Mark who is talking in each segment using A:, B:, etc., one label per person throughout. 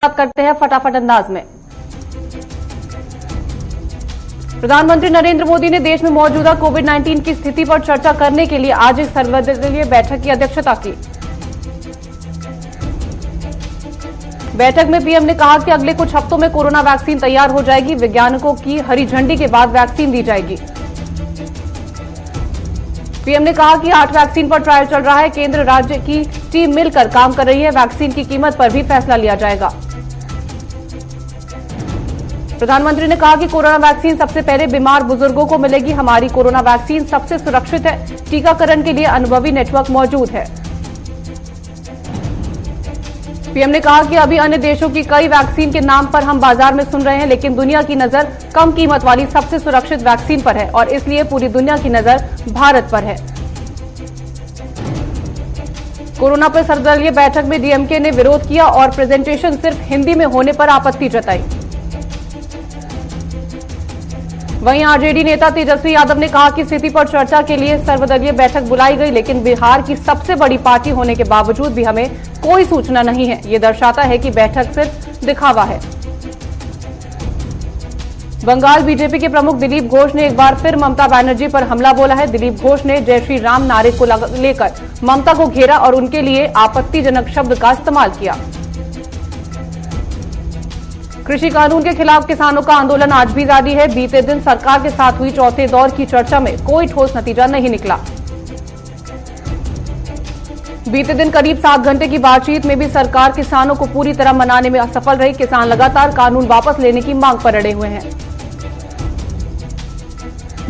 A: बात करते हैं फटाफट अंदाज में। प्रधानमंत्री नरेंद्र मोदी ने देश में मौजूदा कोविड-19 की स्थिति पर चर्चा करने के लिए आज एक सर्वदलीय बैठक की अध्यक्षता की। बैठक में पीएम ने कहा कि अगले कुछ हफ्तों में कोरोना वैक्सीन तैयार हो जाएगी। वैज्ञानिकों की हरी झंडी के बाद वैक्सीन दी जाएगी। पीएम ने कहा कि 8 वैक्सीन पर ट्रायल चल रहा है। केंद्र राज्य की टीम मिलकर काम कर रही है। वैक्सीन की कीमत पर भी फैसला लिया जाएगा। प्रधानमंत्री ने कहा कि कोरोना वैक्सीन सबसे पहले बीमार बुजुर्गों को मिलेगी। हमारी कोरोना वैक्सीन सबसे सुरक्षित है। टीकाकरण के लिए अनुभवी नेटवर्क मौजूद है। पीएम ने कहा कि अभी अन्य देशों की कई वैक्सीन के नाम पर हम बाजार में सुन रहे हैं, लेकिन दुनिया की नजर कम कीमत वाली सबसे सुरक्षित वैक्सीन पर है और इसलिए पूरी दुनिया की नजर भारत पर है। कोरोना पर सर्वदलीय बैठक में डीएमके ने विरोध किया और प्रेजेंटेशन सिर्फ हिंदी में होने पर आपत्ति जताई। वहीं आरजेडी नेता तेजस्वी यादव ने कहा कि स्थिति पर चर्चा के लिए सर्वदलीय बैठक बुलाई गई, लेकिन बिहार की सबसे बड़ी पार्टी होने के बावजूद भी हमें कोई सूचना नहीं है। ये दर्शाता है कि बैठक सिर्फ दिखावा है। बंगाल बीजेपी के प्रमुख दिलीप घोष ने एक बार फिर ममता बनर्जी पर हमला बोला है। दिलीप घोष ने जय श्री राम नारे को लेकर ममता को घेरा और उनके लिए आपत्तिजनक शब्द का इस्तेमाल किया। कृषि कानून के खिलाफ किसानों का आंदोलन आज भी जारी है। बीते दिन सरकार के साथ हुई चौथे दौर की चर्चा में कोई ठोस नतीजा नहीं निकला। बीते दिन करीब 7 घंटे की बातचीत में भी सरकार किसानों को पूरी तरह मनाने में असफल रही। किसान लगातार कानून वापस लेने की मांग पर अड़े हुए हैं।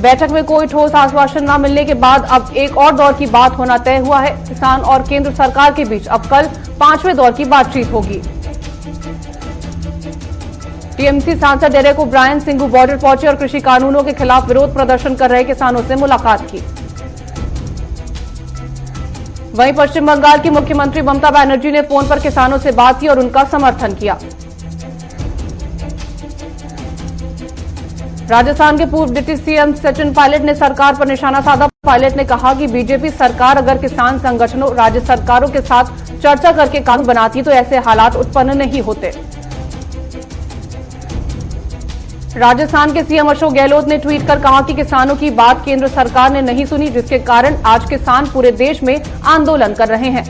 A: बैठक में कोई ठोस आश्वासन न मिलने के बाद अब एक और दौर की बात होना तय हुआ है। किसान और केंद्र सरकार के बीच अब कल 5वें दौर की बातचीत होगी। टीएमसी सांसद डेरेक ओब्रायन सिंघू बॉर्डर पहुंचे और कृषि कानूनों के खिलाफ विरोध प्रदर्शन कर रहे किसानों से मुलाकात की। वहीं पश्चिम बंगाल की मुख्यमंत्री ममता बनर्जी ने फोन पर किसानों से बात की और उनका समर्थन किया। राजस्थान के पूर्व डिप्टी सीएम सचिन पायलट ने सरकार पर निशाना साधा। पायलट ने कहा कि बीजेपी सरकार अगर किसान संगठनों राज्य सरकारों के साथ चर्चा करके कानून बनाती तो ऐसे हालात उत्पन्न नहीं होते। राजस्थान के सीएम अशोक गहलोत ने ट्वीट कर कहा कि किसानों की बात केंद्र सरकार ने नहीं सुनी, जिसके कारण आज किसान पूरे देश में आंदोलन कर रहे हैं।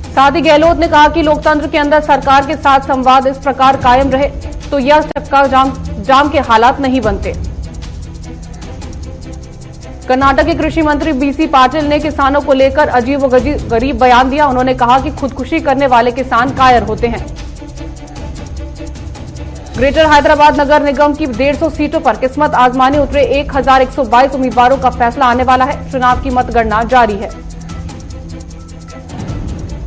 A: साथ ही गहलोत ने कहा कि लोकतंत्र के अंदर सरकार के साथ संवाद इस प्रकार कायम रहे तो यह चक्का जाम के हालात नहीं बनते। कर्नाटक के कृषि मंत्री बीसी पाटिल ने किसानों को लेकर अजीबोगरीब बयान दिया। उन्होंने कहा कि खुदकुशी करने वाले किसान कायर होते हैं। ग्रेटर हैदराबाद नगर निगम की 150 सीटों पर किस्मत आजमाने उतरे 1122 उम्मीदवारों का फैसला आने वाला है। चुनाव की मतगणना जारी है।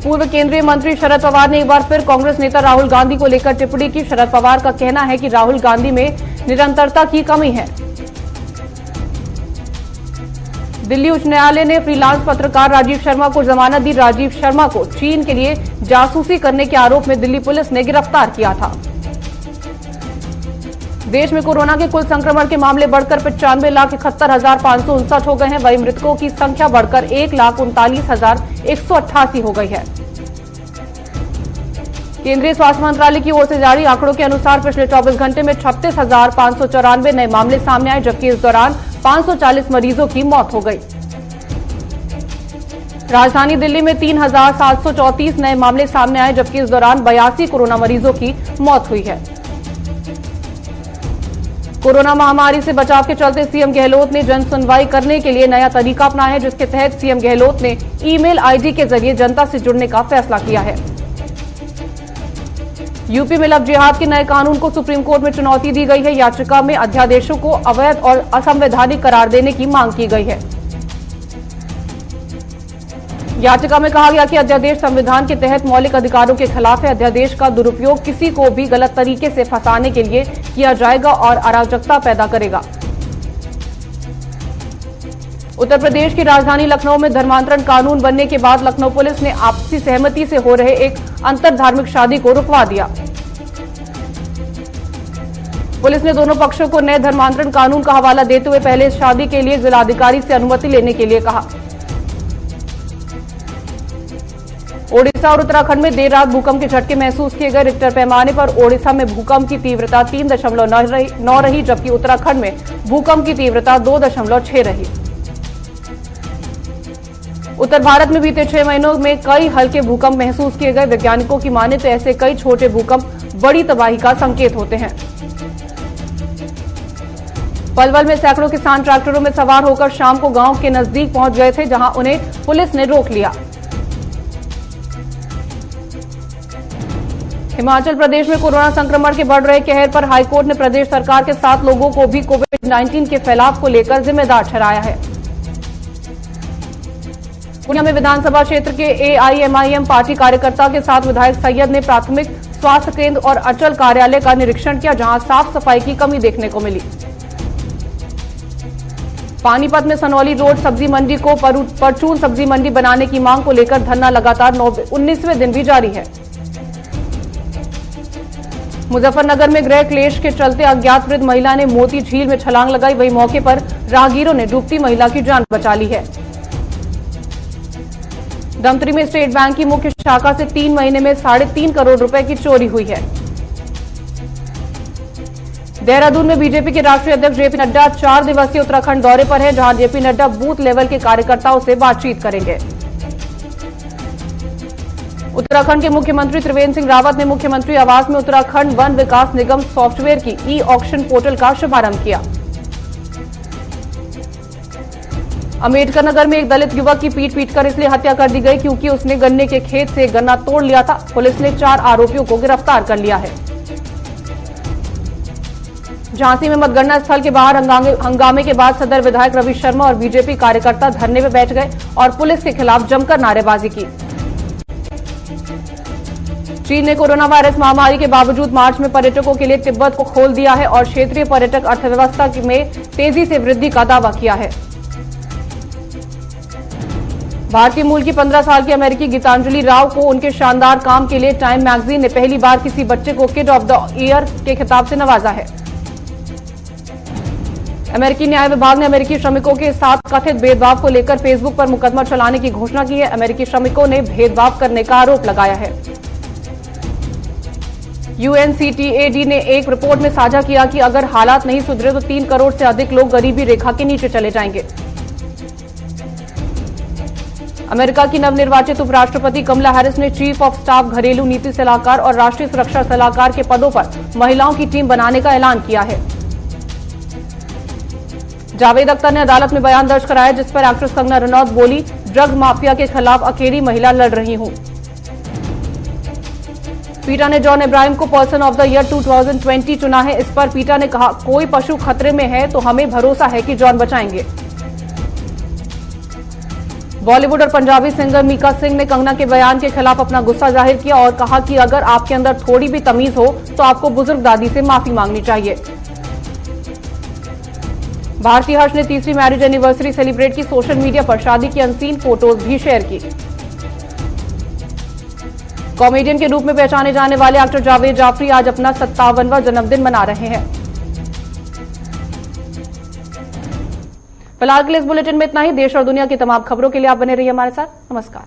A: पूर्व केंद्रीय मंत्री शरद पवार ने एक बार फिर कांग्रेस नेता राहुल गांधी को लेकर टिप्पणी की। शरद पवार का कहना है कि राहुल गांधी में निरंतरता की कमी है। दिल्ली उच्च न्यायालय ने फ्रीलांस पत्रकार राजीव शर्मा को जमानत दी। राजीव शर्मा को चीन के लिए जासूसी करने के आरोप में दिल्ली पुलिस ने गिरफ्तार किया था। देश में कोरोना के कुल संक्रमण के मामले बढ़कर 95,71,559 हो गए हैं। वहीं मृतकों की संख्या बढ़कर 1,39,188 हो गई है। केंद्रीय स्वास्थ्य मंत्रालय की ओर से जारी आंकड़ों के अनुसार पिछले 24 घंटे में 36,594 नए मामले सामने आए, जबकि इस दौरान 540 मरीजों की मौत हो गई। राजधानी दिल्ली में 3,734 नए मामले सामने आए, जबकि इस दौरान 82 कोरोना मरीजों की मौत हुई है। कोरोना महामारी से बचाव के चलते सीएम गहलोत ने जन सुनवाई करने के लिए नया तरीका अपनाया है, जिसके तहत सीएम गहलोत ने ईमेल आईडी के जरिए जनता से जुड़ने का फैसला किया है। यूपी में लव जिहाद के नए कानून को सुप्रीम कोर्ट में चुनौती दी गई है। याचिका में अध्यादेशों को अवैध और असंवैधानिक करार देने की मांग की गई है। याचिका में कहा गया कि अध्यादेश संविधान के तहत मौलिक अधिकारों के खिलाफ है। अध्यादेश का दुरुपयोग किसी को भी गलत तरीके से फंसाने के लिए किया जाएगा और अराजकता पैदा करेगा। उत्तर प्रदेश की राजधानी लखनऊ में धर्मांतरण कानून बनने के बाद लखनऊ पुलिस ने आपसी सहमति से हो रहे एक अंतर धार्मिक शादी को रुकवा दिया। पुलिस ने दोनों पक्षों को नए धर्मांतरण कानून का हवाला देते हुए पहले इस शादी के लिए जिलाधिकारी से अनुमति लेने के लिए कहा। ओडिशा और उत्तराखंड में देर रात भूकंप के झटके महसूस किए गए। रिक्टर पैमाने पर ओडिशा में भूकंप की तीव्रता 3.9 रही, जबकि उत्तराखंड में भूकंप की तीव्रता 2.6 रही। उत्तर भारत में बीते 6 महीनों में कई हल्के भूकंप महसूस किए गए। वैज्ञानिकों की माने तो ऐसे कई छोटे भूकंप बड़ी तबाही का संकेत होते हैं। पलवल में सैकड़ों किसान ट्रैक्टरों में सवार होकर शाम को गांव के नजदीक पहुंच गए थे, जहां उन्हें पुलिस ने रोक लिया। हिमाचल प्रदेश में कोरोना संक्रमण के बढ़ रहे कहर पर हाईकोर्ट ने प्रदेश सरकार के 7 लोगों को भी कोविड-19 के फैलाव को लेकर जिम्मेदार ठहराया है। पुणे में विधानसभा क्षेत्र के एआईएमआईएम पार्टी कार्यकर्ता के साथ विधायक सैयद ने प्राथमिक स्वास्थ्य केंद्र और अंचल कार्यालय का निरीक्षण किया, जहां साफ सफाई की कमी देखने को मिली। पानीपत में सनौली रोड सब्जी मंडी को परचून सब्जी मंडी बनाने की मांग को लेकर धरना लगातार 19वें दिन भी जारी है। मुजफ्फरनगर में गृह क्लेश के चलते अज्ञात वृद्ध महिला ने मोती झील में छलांग लगाई। वहीं मौके पर राहगीरों ने डूबती महिला की जान बचा ली है। धमतरी में स्टेट बैंक की मुख्य शाखा से 3 महीने में 3.5 करोड़ रुपए की चोरी हुई है। देहरादून में बीजेपी के राष्ट्रीय अध्यक्ष जेपी नड्डा 4 दिवसीय उत्तराखंड दौरे पर हैं, जहां जेपी नड्डा बूथ लेवल के कार्यकर्ताओं से बातचीत करेंगे। उत्तराखंड के मुख्यमंत्री त्रिवेंद्र सिंह रावत ने मुख्यमंत्री आवास में उत्तराखंड वन विकास निगम सॉफ्टवेयर की ई-ऑक्शन पोर्टल का शुभारंभ किया। अम्बेडकर नगर में एक दलित युवक की पीट-पीटकर इसलिए हत्या कर दी गई क्योंकि उसने गन्ने के खेत से गन्ना तोड़ लिया था। पुलिस ने 4 आरोपियों को गिरफ्तार कर लिया है। झांसी में मतगणना स्थल के बाहर हंगामे के बाद सदर विधायक रवि शर्मा और बीजेपी कार्यकर्ता धरने में बैठ गए और पुलिस के खिलाफ जमकर नारेबाजी की। चीन ने कोरोना वायरस महामारी के बावजूद मार्च में पर्यटकों के लिए तिब्बत को खोल दिया है और क्षेत्रीय पर्यटक अर्थव्यवस्था में तेजी से वृद्धि का दावा किया है। भारतीय मूल की 15 साल की अमेरिकी गीतांजलि राव को उनके शानदार काम के लिए टाइम मैगजीन ने पहली बार किसी बच्चे को किड ऑफ द ईयर के खिताब से नवाजा है। अमेरिकी न्याय विभाग ने अमेरिकी श्रमिकों के साथ कथित भेदभाव को लेकर फेसबुक पर मुकदमा चलाने की घोषणा की है। अमेरिकी श्रमिकों ने भेदभाव करने का आरोप लगाया है। यूएनसीटीएडी ने एक रिपोर्ट में साझा किया कि अगर हालात नहीं सुधरे तो 3 करोड़ से अधिक लोग गरीबी रेखा के नीचे चले जाएंगे। अमेरिका की नवनिर्वाचित उपराष्ट्रपति कमला हैरिस ने चीफ ऑफ स्टाफ, घरेलू नीति सलाहकार और राष्ट्रीय सुरक्षा सलाहकार के पदों पर महिलाओं की टीम बनाने का ऐलान किया है। जावेद अख्तर ने अदालत में बयान दर्ज कराया, जिस पर एक्ट्रेस कंगना रनौत बोली, ड्रग माफिया के खिलाफ अकेली महिला लड़ रही हूं। पीटा ने जॉन इब्राहिम को पर्सन ऑफ द ईयर 2020 चुना है। इस पर पीटा ने कहा, कोई पशु खतरे में है तो हमें भरोसा है कि जॉन बचाएंगे। बॉलीवुड और पंजाबी सिंगर मीका सिंह ने कंगना के बयान के खिलाफ अपना गुस्सा जाहिर किया और कहा कि अगर आपके अंदर थोड़ी भी तमीज हो तो आपको बुजुर्ग दादी से माफी मांगनी चाहिए। भारती हर्ष ने तीसरी मैरिज एनिवर्सरी सेलिब्रेट की। सोशल मीडिया पर शादी की अनसीन फोटोज भी शेयर की। कॉमेडियन के रूप में पहचाने जाने वाले एक्टर जावेद जाफरी आज अपना 57वां जन्मदिन मना रहे हैं। फिलहाल के लिए इस बुलेटिन में इतना ही। देश और दुनिया की तमाम खबरों के लिए आप बने रहिए हमारे साथ। नमस्कार।